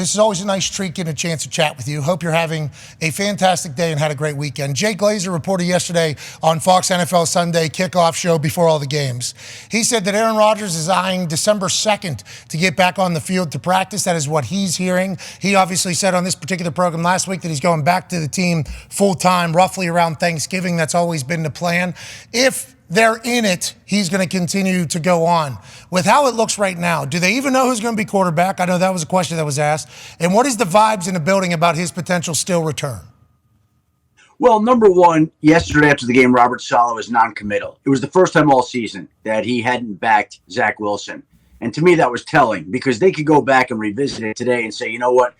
This is always a nice treat getting a chance to chat with you. Hope you're having a fantastic day and had a great weekend. Jay Glazer reported yesterday on Fox NFL Sunday kickoff show before all the games. He said that Aaron Rodgers is eyeing December 2nd to get back on the field to practice. That is what he's hearing. He obviously said on this particular program last week that he's going back to the team full-time, roughly around Thanksgiving. That's always been the plan. If they're in it, he's going to continue to go on. With how it looks right now, do they even know who's going to be quarterback? I know that was a question that was asked. And what is the vibes in the building about his potential still return? Well, number one, yesterday after the game, Robert Saleh was non-committal. It was the first time all season that he hadn't backed Zach Wilson. And to me, that was telling because they could go back and revisit it today and say, you know what,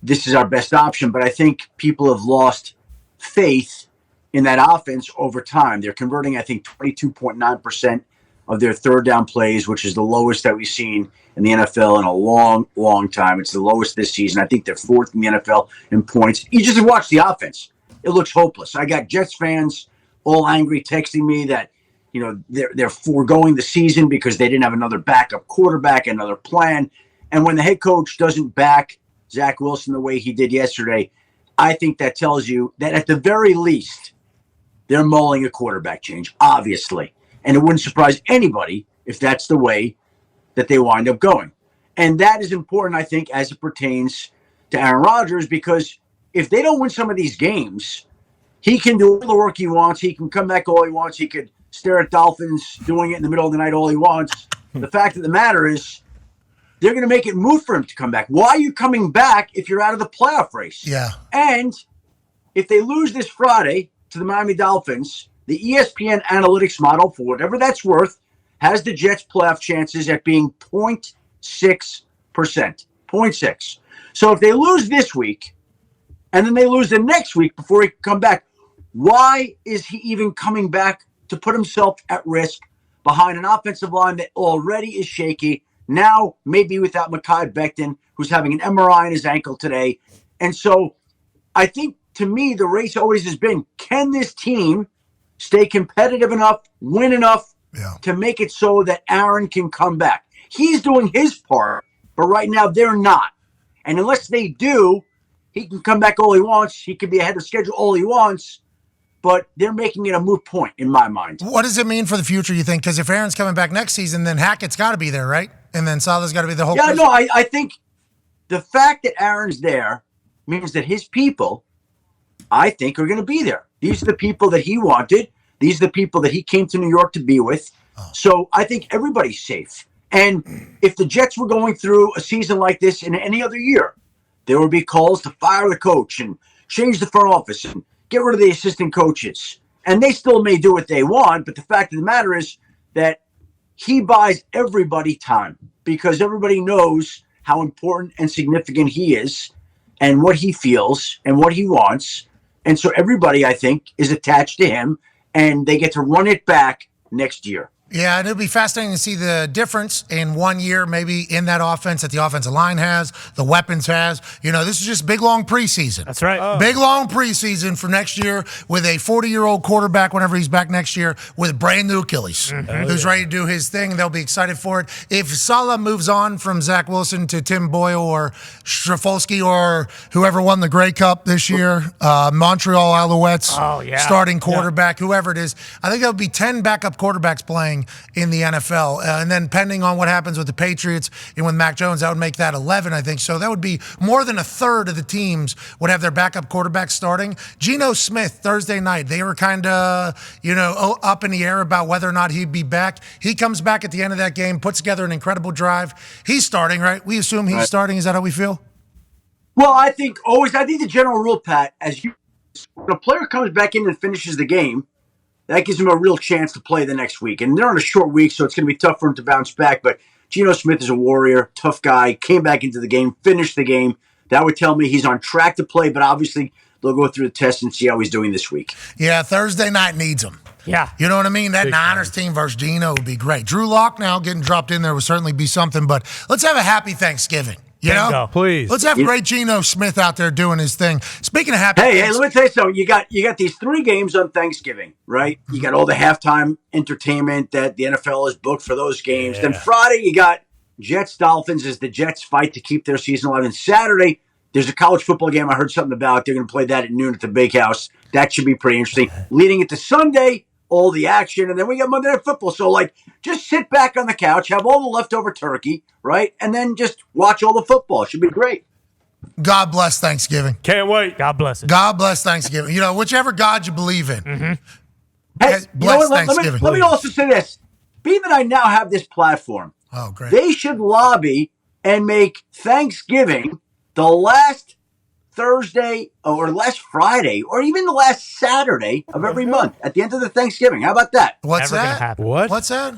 this is our best option. But I think people have lost faith in that offense over time. They're converting, I think, 22.9% of their third down plays, which is the lowest that we've seen in the NFL in a long, long time. It's the lowest this season. I think they're fourth in the NFL in points. You just watch the offense. It looks hopeless. I got Jets fans all angry texting me that, you know, they're foregoing the season because they didn't have another backup quarterback, another plan. And when the head coach doesn't back Zach Wilson the way he did yesterday, I think that tells you that at the very least, they're mulling a quarterback change, obviously. And it wouldn't surprise anybody if that's the way that they wind up going. And that is important, I think, as it pertains to Aaron Rodgers, because if they don't win some of these games, he can do all the work he wants. He can come back all he wants. He could stare at Dolphins doing it in the middle of the night all he wants. The fact of the matter is they're going to make it moot for him to come back. Why are you coming back if you're out of the playoff race? Yeah. And if they lose this Friday to the Miami Dolphins, the ESPN analytics model, for whatever that's worth, has the Jets' playoff chances at being 0.6%. 0.6. So if they lose this week, and then they lose the next week before he can come back, why is he even coming back to put himself at risk behind an offensive line that already is shaky, now maybe without Mekhi Becton, who's having an MRI in his ankle today? And so I think, to me, the race always has been, can this team stay competitive enough, win enough to make it so that Aaron can come back? He's doing his part, but right now they're not. And unless they do, he can come back all he wants. He can be ahead of schedule all he wants, but they're making it a moot point in my mind. What does it mean for the future, you think? Because if Aaron's coming back next season, then Hackett's got to be there, right? And then Saleh's got to be the whole Yeah, no, I think the fact that Aaron's there means that his people, I think, are going to be there. These are the people that he wanted. These are the people that he came to New York to be with. So I think everybody's safe. And if the Jets were going through a season like this in any other year, there would be calls to fire the coach and change the front office and get rid of the assistant coaches. And they still may do what they want, but the fact of the matter is that he buys everybody time because everybody knows how important and significant he is and what he feels and what he wants. And so everybody, I think, is attached to him, and they get to run it back next year. Yeah, and it'll be fascinating to see the difference in 1 year, maybe in that offense that the offensive line has, the weapons has. You know, this is just big, long preseason. That's right. Big, long preseason for next year with a 40-year-old quarterback whenever he's back next year with a brand new Achilles who's ready to do his thing. They'll be excited for it. If Saleh moves on from Zach Wilson to Tim Boyle or Strafolsky or whoever won the Grey Cup this year, Montreal Alouettes, starting quarterback, whoever it is, I think there'll be 10 backup quarterbacks playing in the NFL. And then depending on what happens with the Patriots and with Mac Jones, that would make that 11, I think. So that would be more than a third of the teams would have their backup quarterback starting. Geno Smith, Thursday night, they were kind of, up in the air about whether or not he'd be back. He comes back at the end of that game, puts together an incredible drive. He's starting, right? We assume he's starting. Is that how we feel? Well, I think the general rule, Pat, when a player comes back in and finishes the game, that gives him a real chance to play the next week. And they're on a short week, so it's going to be tough for him to bounce back. But Geno Smith is a warrior, tough guy, came back into the game, finished the game. That would tell me he's on track to play, but obviously they'll go through the test and see how he's doing this week. Yeah, Thursday night needs him. Yeah. You know what I mean? That Niners team versus Geno would be great. Drew Lock now getting dropped in there would certainly be something, but let's have a happy Thanksgiving. You know, please. Let's have great Geno Smith out there doing his thing. Speaking of happy, hey, let me tell you something. You got these 3 games on Thanksgiving, right? You got all the halftime entertainment that the NFL has booked for those games. Then Friday, you got Jets-Dolphins as the Jets fight to keep their season alive. And Saturday, there's a college football game I heard something about. They're going to play that at noon at the Big House. That should be pretty interesting. Leading into Sunday, all the action, and then we got Monday Night Football. So, just sit back on the couch, have all the leftover turkey, right? And then just watch all the football. It should be great. God bless Thanksgiving. Can't wait. God bless it. God bless Thanksgiving. Whichever God you believe in. Hey, Bless let Thanksgiving. me also say this. Being that I now have this platform, Oh, great. they should lobby and make Thanksgiving the last Thursday or last Friday or even the last Saturday of every month at the end of the Thanksgiving. How about that? What's Never gonna that? happen. What? What's that?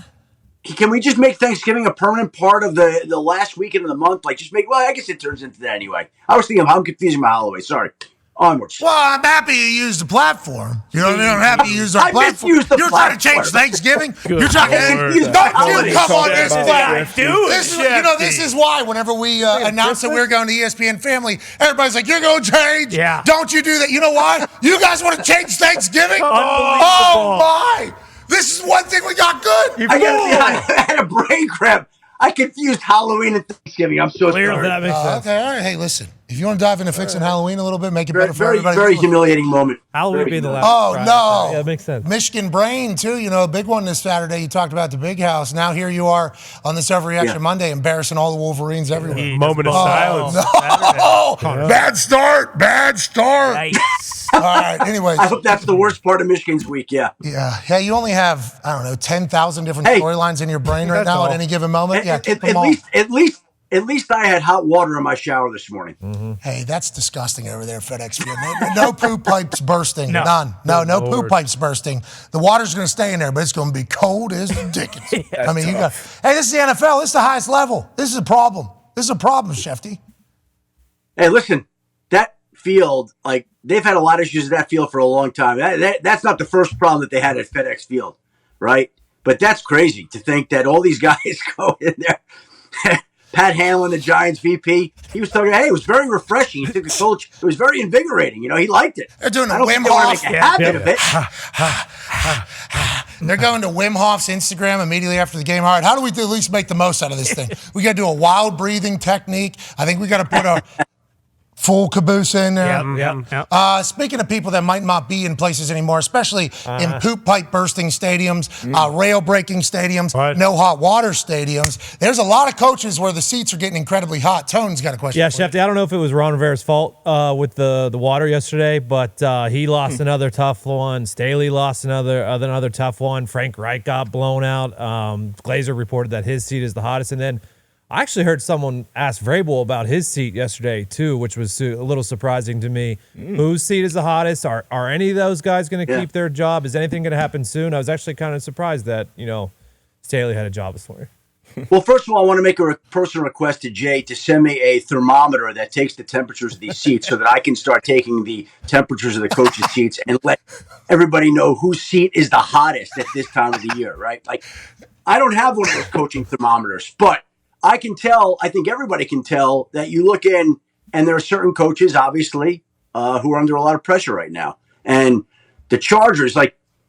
Can we just make Thanksgiving a permanent part of the last weekend of the month? I guess it turns into that anyway. I was thinking, I'm confusing my Halloween. Sorry. Onwards. Well, I'm happy you used the platform. You know what I mean? I'm happy you used our I platform. misused the You're trying to change platform. Thanksgiving? You're trying Lord. to don't Holiday. you come on this Shefty. flag. Dude, This is why whenever we announced that we were going to ESPN Family, everybody's like, you're going to change. Yeah. Don't you do that. You know why? You guys want to change Thanksgiving? Unbelievable. Oh, my. This is one thing we got good. I had a brain cramp. I confused Halloween and Thanksgiving. I'm so clearly sorry. that makes sense. Okay, all right. Hey, listen. If you want to dive into fixing Halloween a little bit, make it better for Very, everybody. very humiliating moment. Halloween Very being the humiliating. last. Oh, Friday. no. Yeah, that makes sense. Michigan Brain, too. A big one this Saturday. You talked about the Big House. Now here you are on this Overreaction Monday, embarrassing all the Wolverines everywhere. Moment of silence. Oh, bad start. Bad start. Nice. All right. Anyways. I hope that's the worst part of Michigan's week. Yeah. Yeah. Hey, you only have, 10,000 different Hey. storylines in your brain right That's now all. at any given moment. Yeah, keep them At all. least I had hot water in my shower this morning. Hey, that's disgusting over there, FedEx Field. No poop pipes bursting. No. None. No poop Lord. pipes bursting. The water's going to stay in there, but it's going to be cold as Dickens. I mean, hey, this is the NFL. This is the highest level. This is a problem. This is a problem, Shefty. Hey, listen, that field, they've had a lot of issues with that field for a long time. That's not the first problem that they had at FedEx Field, right? But that's crazy to think that all these guys go in there. Pat Hanlon, the Giants VP, he was talking, hey, it was very refreshing. He took the coach. It was very invigorating. He liked it. They're doing a I don't Wim think they want Hof. to make a habit of it. They're going to Wim Hof's Instagram immediately after the game. All right, how do we at least make the most out of this thing? We got to do a wild breathing technique. I think we got to put a full caboose in there. Yeah. Speaking of people that might not be in places anymore, especially in poop pipe bursting stadiums, rail breaking stadiums, no hot water stadiums, there's a lot of coaches where the seats are getting incredibly hot. Tone's got a question. Yeah, for you. Shefty, I don't know if it was Ron Rivera's fault with the water yesterday, but he lost another tough one. Staley lost another tough one. Frank Reich got blown out. Glazer reported that his seat is the hottest. And then I actually heard someone ask Vrabel about his seat yesterday, too, which was a little surprising to me. Whose seat is the hottest? Are any of those guys going to keep their job? Is anything going to happen soon? I was actually kind of surprised that, Staley had a job this morning. Well, first of all, I want to make a personal request to Jay to send me a thermometer that takes the temperatures of these seats so that I can start taking the temperatures of the coaches' seats and let everybody know whose seat is the hottest at this time of the year, right? I don't have one of those coaching thermometers, but I can tell, I think everybody can tell that you look in and there are certain coaches, obviously, who are under a lot of pressure right now. And the Chargers,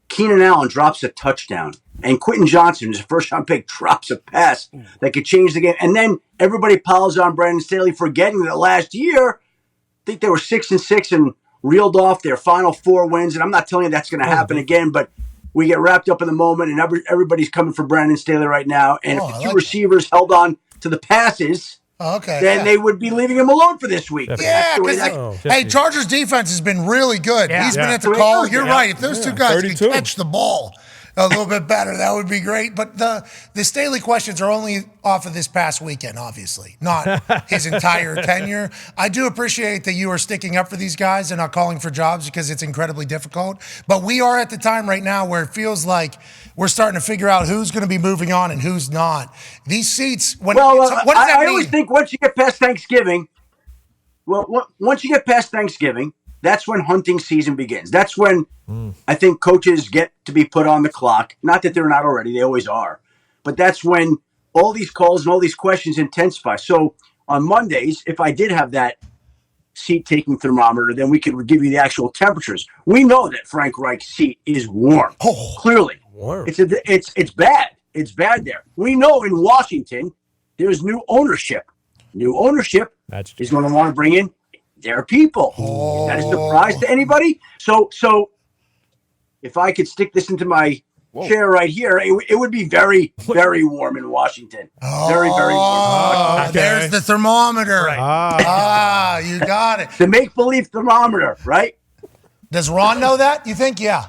Keenan Allen drops a touchdown and Quentin Johnson, who's a first-round pick, drops a pass that could change the game. And then everybody piles on Brandon Staley, forgetting that last year, I think they were 6-6 and reeled off their final 4 wins. And I'm not telling you that's going to happen again, but we get wrapped up in the moment, and everybody's coming for Brandon Staley right now. And if the two receivers held on to the passes, then they would be leaving him alone for this week. Yeah, because Chargers defense has been really good. He's been at the call. You're right. If those two guys can catch the ball a little bit better, that would be great. But the Staley questions are only off of this past weekend, obviously, not his entire tenure. I do appreciate that you are sticking up for these guys and not calling for jobs because it's incredibly difficult. But we are at the time right now where it feels like we're starting to figure out who's going to be moving on and who's not. These seats, what does that mean? I always think once you get past Thanksgiving, that's when hunting season begins. That's when I think coaches get to be put on the clock. Not that they're not already, they always are. But that's when all these calls and all these questions intensify. So on Mondays, if I did have that seat-taking thermometer, then we could give you the actual temperatures. We know that Frank Reich's seat is warm. Clearly. Warm. It's bad. It's bad there. We know in Washington, there's new ownership. New ownership That's is going to want to bring in their people. Is that a surprise to anybody? So if I could stick this into my chair right here, it would be very, very warm in Washington. Very, very warm. Okay. There's the thermometer. Right. You got it. The make-believe thermometer, right? Does Ron know that? You think? Yeah.